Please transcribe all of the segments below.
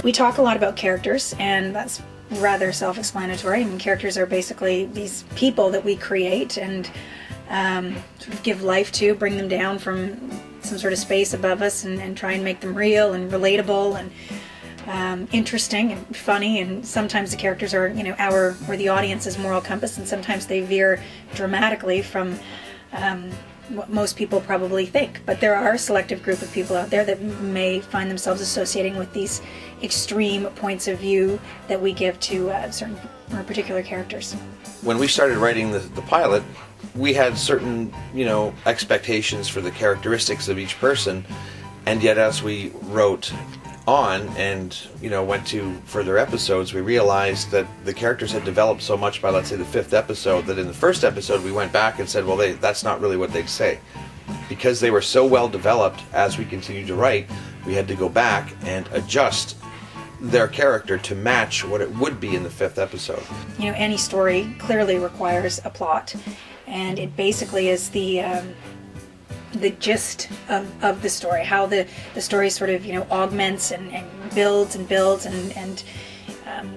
We talk a lot about characters, and that's rather self-explanatory. I mean, characters are basically these people that we create and sort of give life to, bring them down from some sort of space above us and try and make them real and relatable and interesting and funny. And sometimes the characters are, you know, or the audience's moral compass, and sometimes they veer dramatically from what most people probably think. But there are a selective group of people out there that may find themselves associating with these extreme points of view that we give to certain or particular characters. When we started writing the pilot, we had certain, you know, expectations for the characteristics of each person, and yet as we wrote on and, you know, went to further episodes, we realized that the characters had developed so much by, let's say, the 5th episode, that in the first episode we went back and said, well, that's not really what they'd say. Because they were so well developed as we continued to write, we had to go back and adjust their character to match what it would be in the 5th episode. You know, any story clearly requires a plot, and it basically is the gist of the story, how the story sort of, you know, augments and builds and builds, and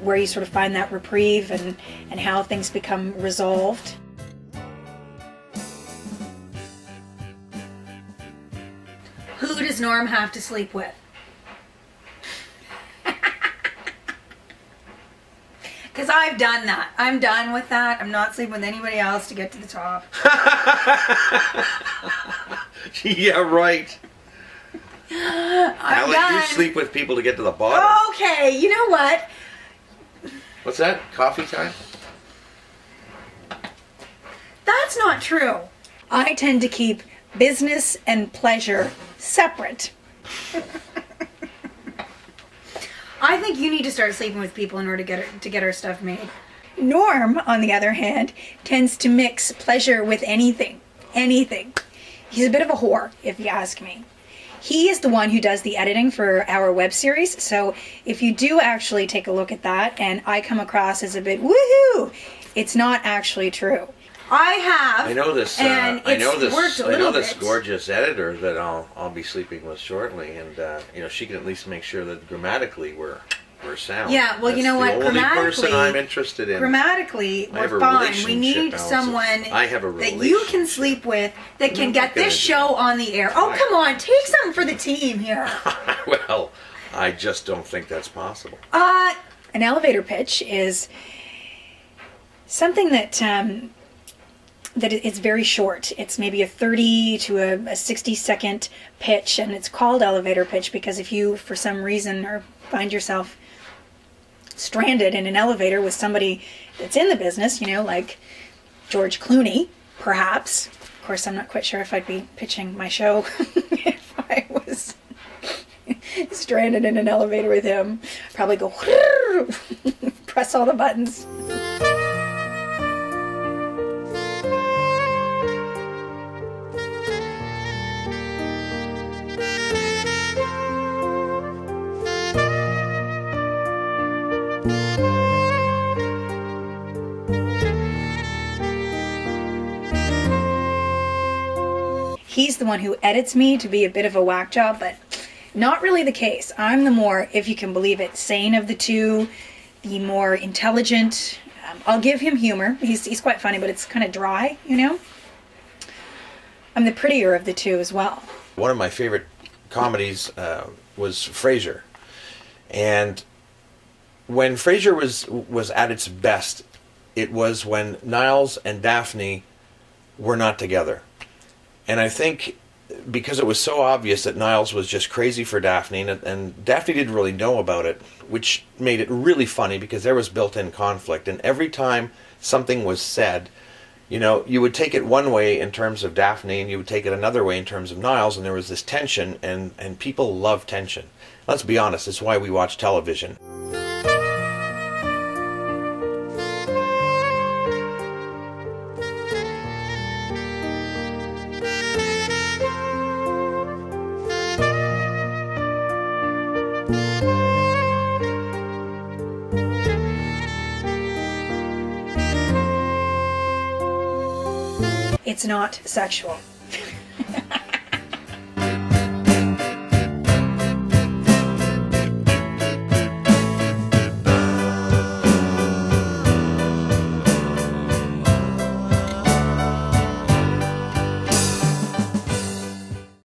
where you sort of find that reprieve and how things become resolved. Who does Norm have to sleep with? Because I've done that. I'm done with that. I'm not sleeping with anybody else to get to the top. Yeah, right. I'm let done. you sleep with people to get to the bottom. Okay, you know what? What's that? Coffee time? That's not true. I tend to keep business and pleasure separate. I think you need to start sleeping with people in order to get our stuff made. Norm, on the other hand, tends to mix pleasure with anything. Anything. He's a bit of a whore, if you ask me. He is the one who does the editing for our web series, so if you do actually take a look at that and I come across as a bit woohoo, it's not actually true. I have. I know this. And I know this bit. gorgeous editor that I'll be sleeping with shortly, and you know, she can at least make sure that grammatically we're sound. Yeah, well, you know what? That's the only person I'm interested in. Grammatically, we're fine. We need someone that you can sleep with that can get this show on the air. Oh, come on, take something for the team here. Well, I just don't think that's possible. An elevator pitch is something that it's very short. It's maybe a 30 to a 60-second pitch, and it's called elevator pitch because if you, for some reason, or find yourself stranded in an elevator with somebody that's in the business, you know, like George Clooney, perhaps. Of course, I'm not quite sure if I'd be pitching my show if I was stranded in an elevator with him. Probably go press all the buttons. He's the one who edits me to be a bit of a whack job, but not really the case. I'm the more, if you can believe it, sane of the two, the more intelligent. I'll give him humor. He's quite funny, but it's kind of dry, you know? I'm the prettier of the two as well. One of my favorite comedies was Frasier. And when Frasier was at its best, it was when Niles and Daphne were not together. And I think because it was so obvious that Niles was just crazy for Daphne, and Daphne didn't really know about it, which made it really funny because there was built-in conflict. And every time something was said, you know, you would take it one way in terms of Daphne, and you would take it another way in terms of Niles, and there was this tension, and people love tension. Let's be honest, it's why we watch television. It's not sexual.